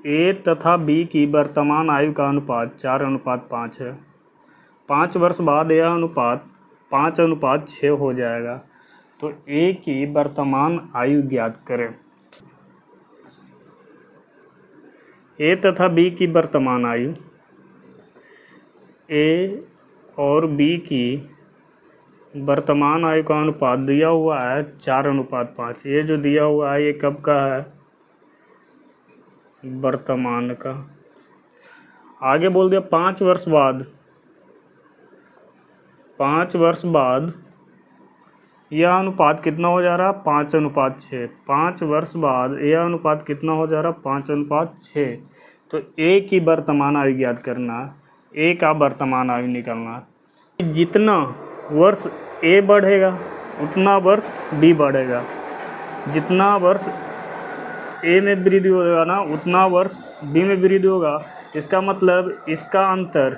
ए तथा बी की वर्तमान आयु का अनुपात 4:5 है। 5 वर्ष बाद यह अनुपात 5:6 हो जाएगा। तो ए की वर्तमान आयु ज्ञात करें। ए तथा बी की वर्तमान आयु, ए और बी की वर्तमान आयु का अनुपात दिया हुआ है 4:5। ये जो दिया हुआ है ये कब का है? वर्तमान का। आगे बोल दिया 5 वर्ष बाद। 5 वर्ष बाद यह अनुपात कितना हो जा रहा है? 5:6। 5 वर्ष बाद यह अनुपात कितना हो जा रहा है? 5:6। तो ए की वर्तमान आयु ज्ञात करना है, ए का वर्तमान आयु निकालना है। जितना वर्ष ए बढ़ेगा उतना वर्ष बी बढ़ेगा, जितना वर्ष ए में वृद्धि होगा ना उतना वर्ष बी में वृद्धि होगा। इसका मतलब इसका अंतर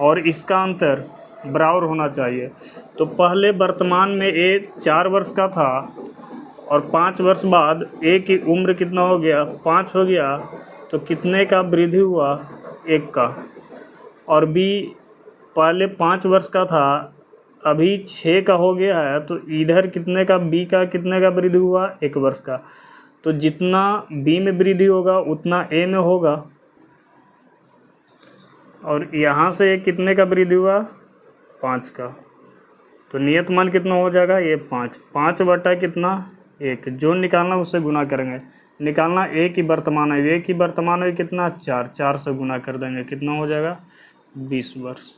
और इसका अंतर बराबर होना चाहिए। तो पहले वर्तमान में ए 4 वर्ष का था और 5 वर्ष बाद ए की उम्र कितना हो गया? 5 हो गया। तो कितने का वृद्धि हुआ? 1 का। और बी पहले 5 वर्ष का था, अभी 6 का हो गया है। तो इधर कितने का? बी का कितने का वृद्धि हुआ? 1 वर्ष का। तो जितना बी में वृद्धि होगा उतना ए में होगा। और यहाँ से कितने का वृद्धि हुआ? 5 का। तो नियत मान कितना हो जाएगा? ये 5। 5 बटा कितना? 1। जो निकालना उससे गुना करेंगे। निकालना ए की वर्तमान आयु, ए की वर्तमान आयु कितना? 4। 4 से गुना कर देंगे, कितना हो जाएगा? 20 वर्ष।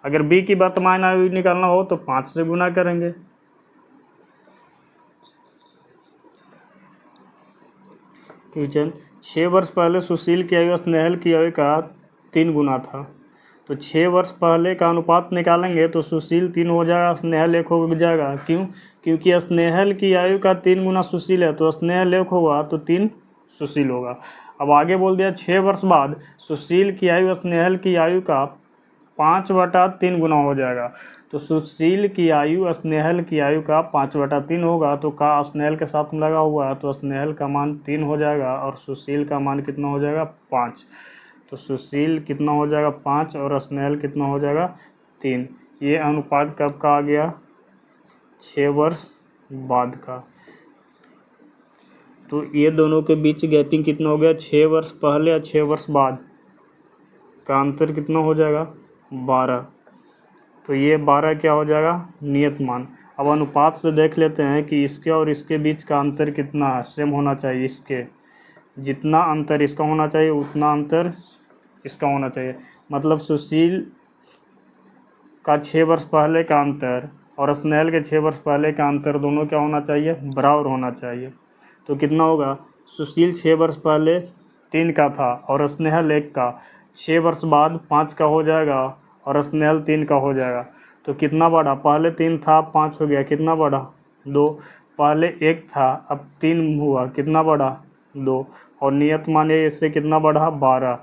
अगर बी की वर्तमान आयु निकालना हो तो 5 से गुना करेंगे। क्वेश्चन 6 वर्ष पहले सुशील की आयु स्नेहल की आयु का 3 गुना था। तो 6 वर्ष पहले का अनुपात निकालेंगे तो सुशील 3 हो जाएगा, स्नेहल 1 हो जाएगा। क्यों? क्योंकि स्नेहल की आयु का 3 गुना सुशील है, तो स्नेहल 1 होगा तो 3 सुशील होगा। अब आगे बोल दिया 6 वर्ष बाद सुशील की आयु स्नेहल की आयु का 5/3 गुना हो जाएगा। तो सुशील की आयु स्नेहल की आयु का 5/3 होगा। तो का स्नेहल के साथ में लगा हुआ है, तो स्नेहल का मान 3 हो जाएगा और सुशील का मान कितना हो जाएगा? 5। तो सुशील कितना हो जाएगा? 5 और स्नेहल कितना हो जाएगा? 3। ये अनुपात कब का आ गया? 6 वर्ष बाद का। तो ये दोनों के बीच गैपिंग कितना हो गया? 6 वर्ष पहले या 6 वर्ष बाद का अंतर कितना हो जाएगा? 12। तो ये 12 क्या हो जाएगा? नियत मान। अब अनुपात से देख लेते हैं कि इसके और इसके बीच का अंतर कितना है। सेम होना चाहिए। इसके जितना अंतर इसका होना चाहिए उतना अंतर इसका होना चाहिए। मतलब सुशील का 6 वर्ष पहले का अंतर और स्नेहल के 6 वर्ष पहले का अंतर दोनों क्या होना चाहिए? बराबर होना चाहिए। तो कितना होगा? सुशील 6 वर्ष पहले 3 का था और स्नेहल 1 का। 6 वर्ष बाद 5 का हो जाएगा और स्नेहल 3 का हो जाएगा। तो कितना बढ़ा? पहले 3 था, 5 हो गया। कितना बढ़ा? 2। पहले 1 था, अब 3 हुआ। कितना बढ़ा? 2। और नियत मान इससे कितना बढ़ा? 12।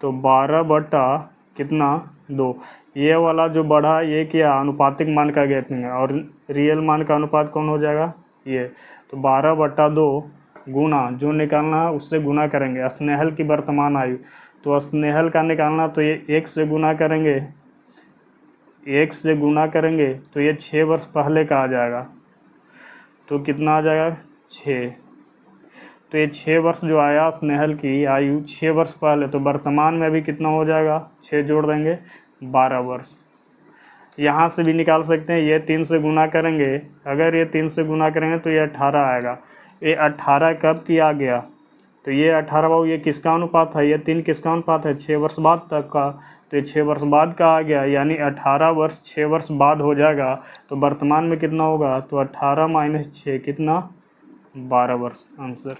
तो 12 बटा कितना? 2। ये वाला जो बढ़ा ये क्या? अनुपातिक मान का गैपिंग है। और रियल मान का अनुपात कौन हो जाएगा? ये। तो 12/2 गुना, जो निकालना है उससे गुना करेंगे। स्नेहल की वर्तमान आयु, तो स्नेहल का निकालना तो ये 1 से गुना करेंगे। 1 से गुना करेंगे तो ये 6 वर्ष पहले का आ जाएगा। तो कितना आ जाएगा? 6। तो ये 6 वर्ष जो आया स्नेहल की आयु 6 वर्ष पहले, तो वर्तमान में अभी कितना हो जाएगा? 6 जोड़ देंगे, 12 वर्ष। यहाँ से भी निकाल सकते हैं। ये 3 से गुना करेंगे। अगर ये 3 से गुना करेंगे तो ये 18 आएगा। ये 18 कब की आ गया? तो ये 18 बाबू ये किसका अनुपात है? ये 3 किसका अनुपात है? 6 वर्ष बाद तक का। तो ये 6 वर्ष बाद का आ गया, यानी 18 वर्ष 6 वर्ष बाद हो जाएगा। तो वर्तमान में कितना होगा? तो 18 - 6 कितना? 12 वर्ष आंसर।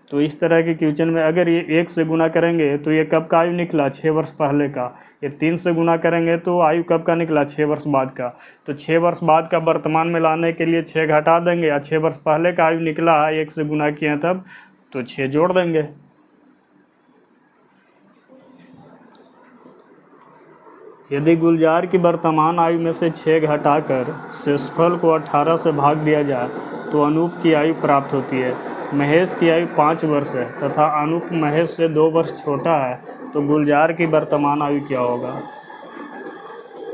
तो इस तरह के क्वेश्चन में अगर ये 1 से गुना करेंगे तो ये कब का आयु निकला? 6 वर्ष पहले का। ये 3 से गुना करेंगे तो आयु कब का निकला? 6 वर्ष बाद का। तो 6 वर्ष बाद का वर्तमान में लाने के लिए 6 घटा देंगे, या 6 वर्ष पहले का आयु निकला है 1 से गुना किए तब, तो 6 जोड़ देंगे। यदि गुलजार की वर्तमान आयु में से 6 घटाकर शेषफल को 18 से भाग दिया जाए तो अनूप की आयु प्राप्त होती है। महेश की आयु 5 वर्ष है तथा अनूप महेश से 2 वर्ष छोटा है, तो गुलजार की वर्तमान आयु क्या होगा।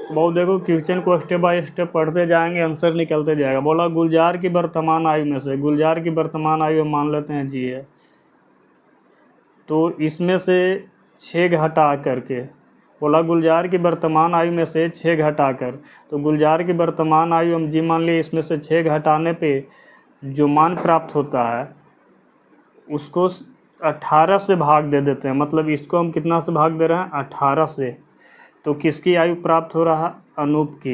बहुत देखो क्वेश्चन को स्टेप बाय स्टेप पढ़ते जाएंगे, आंसर निकलते जाएगा। बोला गुलजार की वर्तमान आयु में से, गुलजार की वर्तमान आयु हम मान लेते हैं जी है, तो इसमें से 6 घटा करके, बोला गुलजार की वर्तमान आयु में से 6 घटाकर, तो गुलजार की वर्तमान आयु हम जी मान लिए, इसमें से 6 घटाने पे जो मान प्राप्त होता है उसको 18 से भाग दे देते हैं। मतलब इसको हम कितना से भाग दे रहे हैं, 18 से। तो किसकी आयु प्राप्त हो रहा है, अनूप की।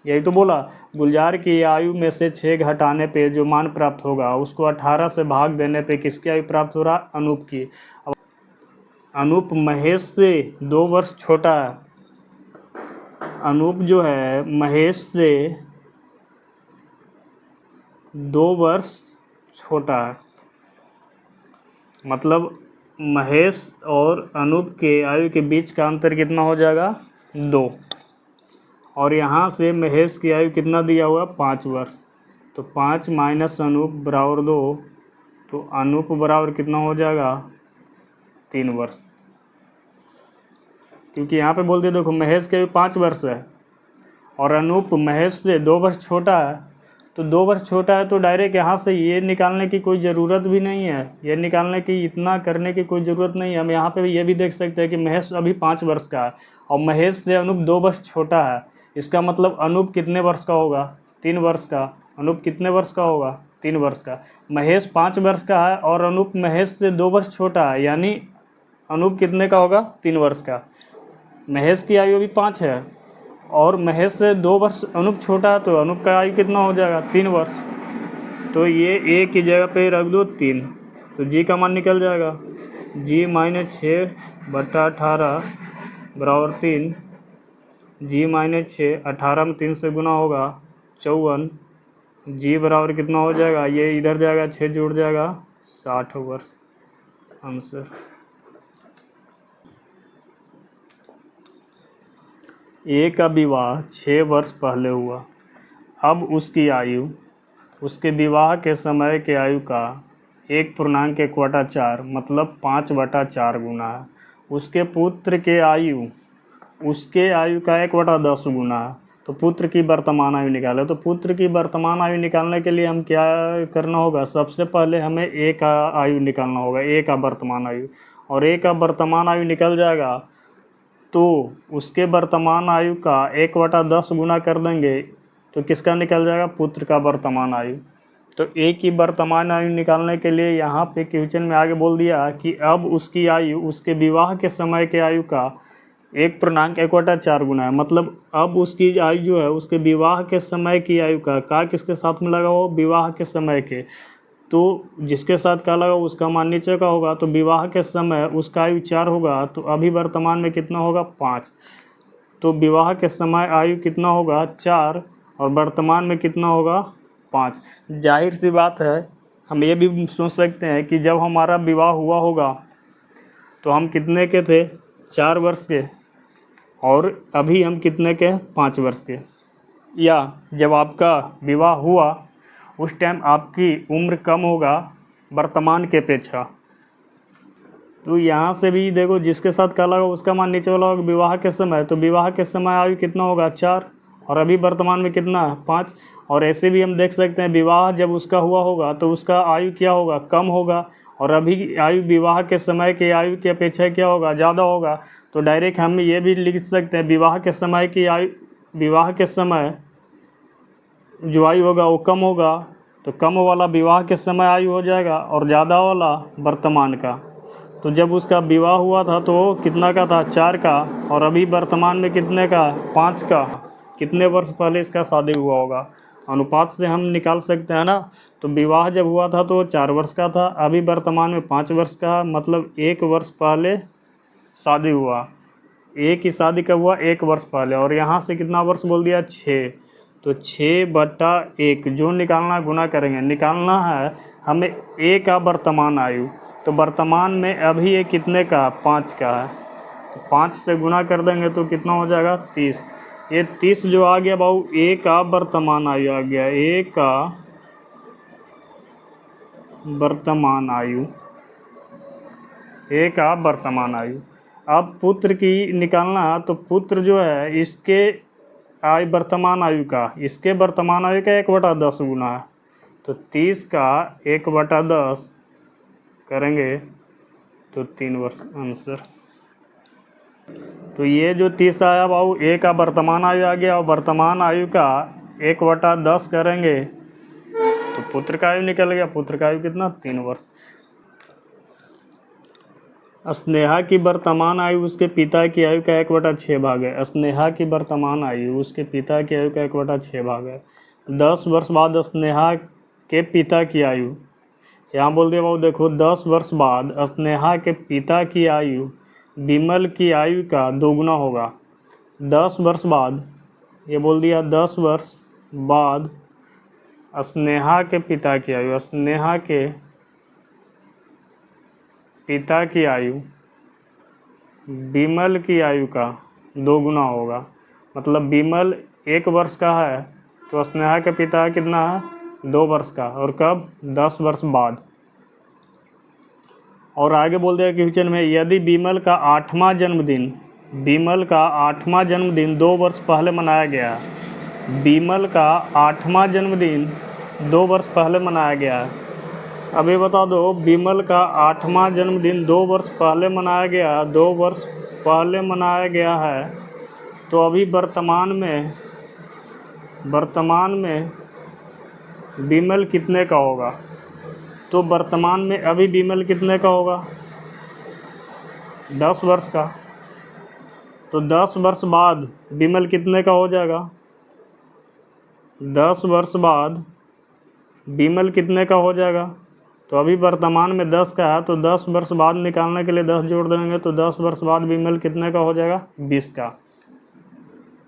यही तो बोला, गुलजार की आयु में से 6 घटाने पे जो मान प्राप्त होगा उसको 18 से भाग देने पे किसकी आयु प्राप्त हो रहा है, अनूप की। अब अनूप महेश से 2 वर्ष छोटा है। अनूप जो है महेश से 2 वर्ष छोटा है। मतलब महेश और अनूप के आयु के बीच का अंतर कितना हो जाएगा, 2। और यहाँ से महेश की आयु कितना दिया हुआ, 5 वर्ष। तो 5 माइनस अनूप बराबर 2, तो अनूप बराबर कितना हो जाएगा, 3 वर्ष। क्योंकि यहाँ पे बोल दिया, देखो महेश की आयु 5 वर्ष है और अनूप महेश से 2 वर्ष छोटा है। तो 2 वर्ष छोटा है तो डायरेक्ट यहाँ से ये निकालने की कोई ज़रूरत भी नहीं है, ये निकालने की, इतना करने की कोई ज़रूरत नहीं है। हम यहाँ पे ये भी देख सकते हैं कि महेश अभी 5 वर्ष का है और महेश से अनूप 2 वर्ष छोटा है। इसका मतलब अनूप कितने वर्ष का होगा, 3 वर्ष का। अनूप कितने वर्ष का होगा, 3 वर्ष का। महेश 5 वर्ष का है और अनूप महेश से 2 वर्ष छोटा है, यानी अनूप कितने का होगा, 3 वर्ष का। महेश की आयु अभी 5 है और महेश से 2 वर्ष अनूप छोटा है, तो अनूप का आयु कितना हो जाएगा, 3 वर्ष। तो ये ए की जगह पे रख दो 3, तो जी का मान निकल जाएगा, जी माइनस 6/18 बराबर 3। जी माइनस 6, 18 में 3 से गुना होगा 54। जी बराबर कितना हो जाएगा, ये इधर जाएगा, 6 जुड़ जाएगा, 60 वर्ष आंसर। ए का विवाह 6 वर्ष पहले हुआ। अब उसकी आयु उसके विवाह के समय के आयु का 1.1/4 मतलब 5/4 गुना है। उसके पुत्र के आयु उसके आयु का 1/10 गुना है। तो पुत्र की वर्तमान आयु निकाले। तो पुत्र की वर्तमान आयु निकालने के लिए हम क्या करना होगा, सबसे पहले हमें ए का आयु निकालना होगा, ए का वर्तमान आयु। और ए का वर्तमान आयु निकल जाएगा तो उसके वर्तमान आयु का 1/10 गुना कर देंगे तो किसका निकल जाएगा, पुत्र का वर्तमान आयु। तो ए की वर्तमान आयु निकालने के लिए यहाँ पे क्वेश्चन में आगे बोल दिया कि अब उसकी आयु उसके विवाह के समय के आयु का 1.1/4 गुना है। मतलब अब उसकी आयु जो है उसके विवाह के समय की आयु का किसके साथ में लगा हो, विवाह के समय के। तो जिसके साथ का लगा उसका मान नीचे का होगा। तो विवाह के समय उसका आयु 4 होगा, तो अभी वर्तमान में कितना होगा, 5। तो विवाह के समय आयु कितना होगा, 4, और वर्तमान में कितना होगा, 5। जाहिर सी बात है, हम ये भी सोच सकते हैं कि जब हमारा विवाह हुआ होगा तो हम कितने के थे, 4 वर्ष के, और अभी हम कितने के, 5 वर्ष के। या जब आपका विवाह हुआ उस टाइम आपकी उम्र कम होगा वर्तमान के अपेक्षा। तो यहाँ से भी देखो जिसके साथ का लगा उसका मान नीचे वाला होगा विवाह के समय। तो विवाह के समय आयु कितना होगा, 4, और अभी वर्तमान में कितना है, 5। और ऐसे भी हम देख सकते हैं विवाह जब उसका हुआ होगा तो उसका आयु क्या होगा, कम होगा, और अभी आयु विवाह के समय के आयु की अपेक्षा क्या होगा, ज़्यादा होगा। तो डायरेक्ट हम ये भी लिख सकते हैं विवाह के समय की आयु, विवाह के समय जो आयु होगा वो कम होगा, तो कम वाला विवाह के समय आयु हो जाएगा और ज़्यादा वाला वर्तमान का। तो जब उसका विवाह हुआ था तो कितना का था, 4 का, और अभी वर्तमान में कितने का, 5 का। कितने वर्ष पहले इसका शादी हुआ होगा, अनुपात से हम निकाल सकते हैं ना। तो विवाह जब हुआ था तो 4 वर्ष का था, अभी वर्तमान में 5 वर्ष का, मतलब 1 वर्ष पहले शादी हुआ। ए की शादी कब हुआ, 1 वर्ष पहले, और यहाँ से कितना वर्ष बोल दिया, 6। तो 6/1 जो निकालना गुना करेंगे, निकालना है हमें ए का वर्तमान आयु। तो वर्तमान में अभी ये कितने का, 5 का है, तो 5 से गुना कर देंगे तो कितना हो जाएगा, 30। ये 30 जो आ गया बाबू ए का वर्तमान आयु आ गया, ए का वर्तमान आयु, ए का वर्तमान आयु। अब पुत्र की निकालना, तो पुत्र जो है इसके वर्तमान आयु का, इसके वर्तमान आयु का 1/10 गुना है, तो 30 का 1/10 करेंगे तो 3 वर्ष आंसर। तो ये जो 30 आया बाबू, ए का वर्तमान आयु आ गया, और वर्तमान आयु का 1/10 करेंगे तो पुत्र का आयु निकल गया। पुत्र का आयु कितना? 3 वर्ष। स्नेहा की वर्तमान आयु उसके पिता की आयु का 1/6 भाग है। स्नेहा की वर्तमान आयु उसके पिता की आयु का 1/6 भाग है। 10 वर्ष बाद स्नेहा के पिता की आयु, यहाँ बोल दिया बाबू, देखो 10 वर्ष बाद स्नेहा के पिता की आयु विमल की आयु का 2 गुना होगा। 10 वर्ष बाद, ये बोल दिया 10 वर्ष बाद स्नेहा के पिता की आयु, स्नेहा के पिता की आयु विमल की आयु का 2 गुना होगा। मतलब विमल 1 वर्ष का है तो स्नेहा के पिता कितना है? 2 वर्ष का। और कब? 10 वर्ष बाद। और आगे बोल दिया क्वेश्चन में, यदि विमल का 8वां जन्मदिन, विमल का 8वां जन्मदिन 2 वर्ष पहले मनाया गया, विमल का 8वां जन्मदिन 2 वर्ष पहले मनाया गया है। अब ये बता दो, विमल का 8वां जन्मदिन 2 वर्ष पहले मनाया गया, 2 वर्ष पहले मनाया गया है, तो अभी वर्तमान में विमल कितने का होगा? तो वर्तमान में अभी विमल कितने का होगा? 10 वर्ष का। तो 10 वर्ष बाद विमल कितने का हो जाएगा? 10 वर्ष बाद विमल कितने का हो जाएगा? तो अभी वर्तमान में 10 का है, तो 10 वर्ष बाद निकालने के लिए 10 जोड़ देंगे, तो 10 वर्ष बाद विमल कितने का हो जाएगा? 20 का।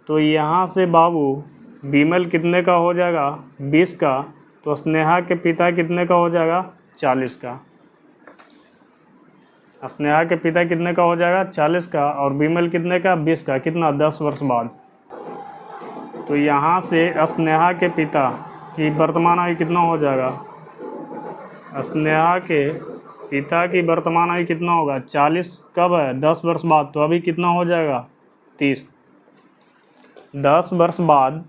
तो यहाँ से बाबू विमल कितने का हो जाएगा? 20 का। तो स्नेहा के पिता कितने का हो जाएगा? 40 का। स्नेहा के पिता कितने का हो जाएगा? 40 का। और विमल कितने का? 20 का। कितना? 10 वर्ष बाद। तो यहाँ से स्नेहा के पिता की वर्तमान आयु कितना हो जाएगा? स्नेहा के पिता की वर्तमान आयु कितना होगा? 40 कब है? 10 वर्ष बाद। तो अभी कितना हो जाएगा? 30। 10 वर्ष बाद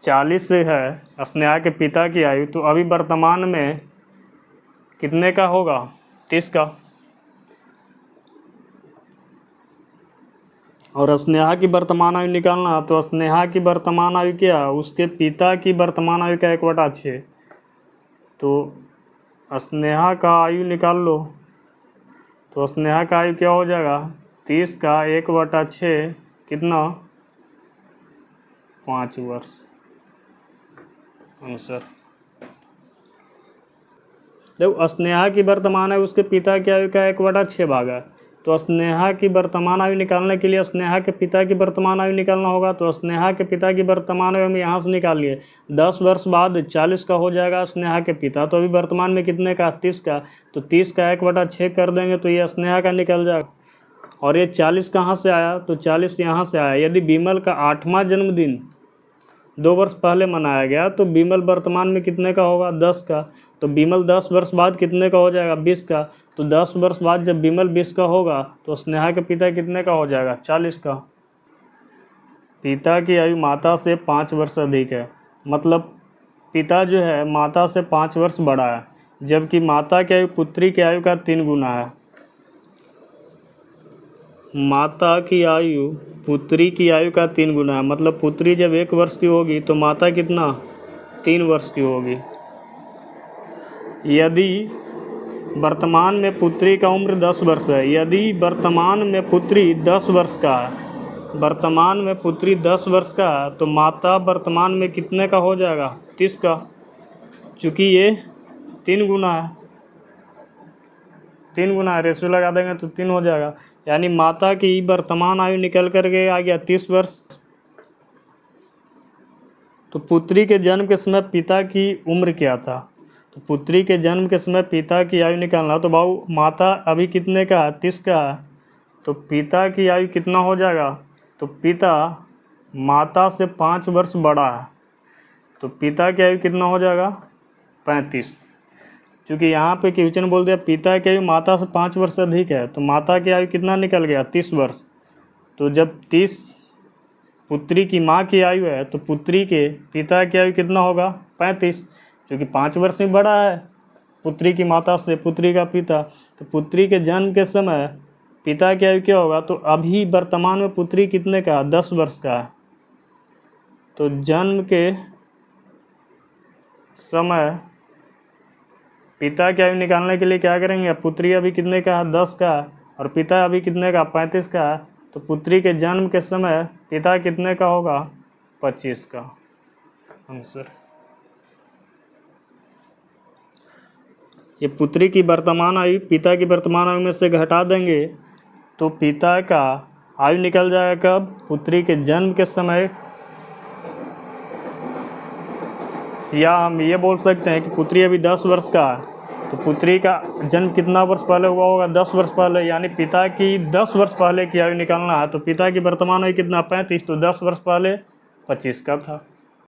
40 से है स्नेहा के पिता की आयु, तो अभी वर्तमान में कितने का होगा? 30 का। और स्नेहा की वर्तमान आयु निकालना, तो स्नेहा की वर्तमान आयु क्या? उसके पिता की वर्तमान आयु का 1/6। तो स्नेहा का आयु निकाल लो, तो स्नेहा का आयु क्या हो जाएगा? 30 का 1/6 कितना? 5 वर्ष आंसर। देखो स्नेहा की वर्तमान आयु उसके पिता की आयु का 1/6 भाग है, तो स्नेहा की वर्तमान आयु निकालने के लिए स्नेहा के पिता की वर्तमान आयु निकालना होगा। तो स्नेहा के पिता की वर्तमान आयु हम यहाँ से निकाल लिए। 10 वर्ष बाद 40 का हो जाएगा स्नेहा के पिता, तो अभी वर्तमान में कितने का? 30 का। तो 30 का 1/6 कर देंगे तो ये स्नेहा का निकल जाएगा। और ये 40 कहाँ से आया? तो 40 यहाँ से आया। यदि विमल का 8वां जन्मदिन 2 वर्ष पहले मनाया गया, तो विमल वर्तमान में कितने का होगा? 10 का। तो विमल 10 वर्ष बाद कितने का हो जाएगा? 20 का। तो 10 वर्ष बाद जब विमल 20 का होगा, तो स्नेहा के पिता कितने का हो जाएगा? 40 का। पिता की आयु माता से 5 वर्ष अधिक है, मतलब पिता जो है माता से 5 वर्ष बड़ा है, जबकि माता की आयु पुत्री की आयु का 3 गुना है। माता की आयु पुत्री की आयु का 3 गुना है, मतलब पुत्री जब 1 वर्ष की होगी तो माता कितना? 3 वर्ष की होगी। यदि वर्तमान में पुत्री का उम्र 10 वर्ष है, यदि वर्तमान में पुत्री 10 वर्ष का है, वर्तमान में पुत्री 10 वर्ष का है, तो माता वर्तमान में कितने का हो जाएगा? 30 का, चूँकि ये 3 गुना है। 3 गुना है, रेशियो लगा देंगे तो 3 हो जाएगा। यानी माता की वर्तमान आयु निकल करके आ गया 30 वर्ष। तो पुत्री के जन्म के समय पिता की उम्र क्या था? तो पुत्री के जन्म के समय पिता की आयु निकालना, तो बाबू माता अभी कितने का है? 30 का है, तो पिता की आयु कितना हो जाएगा? तो पिता माता से 5 वर्ष बड़ा है, तो पिता की आयु कितना हो जाएगा? 35। क्योंकि यहाँ पे क्वेश्चन बोल दिया पिता की आयु माता से 5 वर्ष से अधिक है, तो माता की आयु कितना निकल गया 30 वर्ष। तो जब 30 पुत्री की माँ की आयु है तो पुत्री के पिता की आयु कितना होगा 35, क्योंकि 5 वर्ष में बड़ा है पुत्री की माता से पुत्री का पिता। तो पुत्री के जन्म के समय पिता की आयु क्या होगा, तो अभी वर्तमान में पुत्री कितने का 10 वर्ष का है। तो जन्म के समय पिता की आयु निकालने के लिए क्या करेंगे, पुत्री अभी कितने का है 10 का और पिता अभी कितने का 35 का है। तो पुत्री के जन्म के समय पिता कितने का होगा 25 का आंसर। ये पुत्री की वर्तमान आयु पिता की वर्तमान आयु में से घटा देंगे तो पिता का आयु निकल जाएगा कब, पुत्री के जन्म के समय। या हम ये बोल सकते हैं कि पुत्री अभी 10 वर्ष का है तो पुत्री का जन्म कितना वर्ष पहले हुआ होगा 10 वर्ष पहले, यानी पिता की 10 वर्ष पहले की आयु निकालना है। तो पिता की वर्तमान आयु कितना 35, तो 10 वर्ष पहले 25 का था।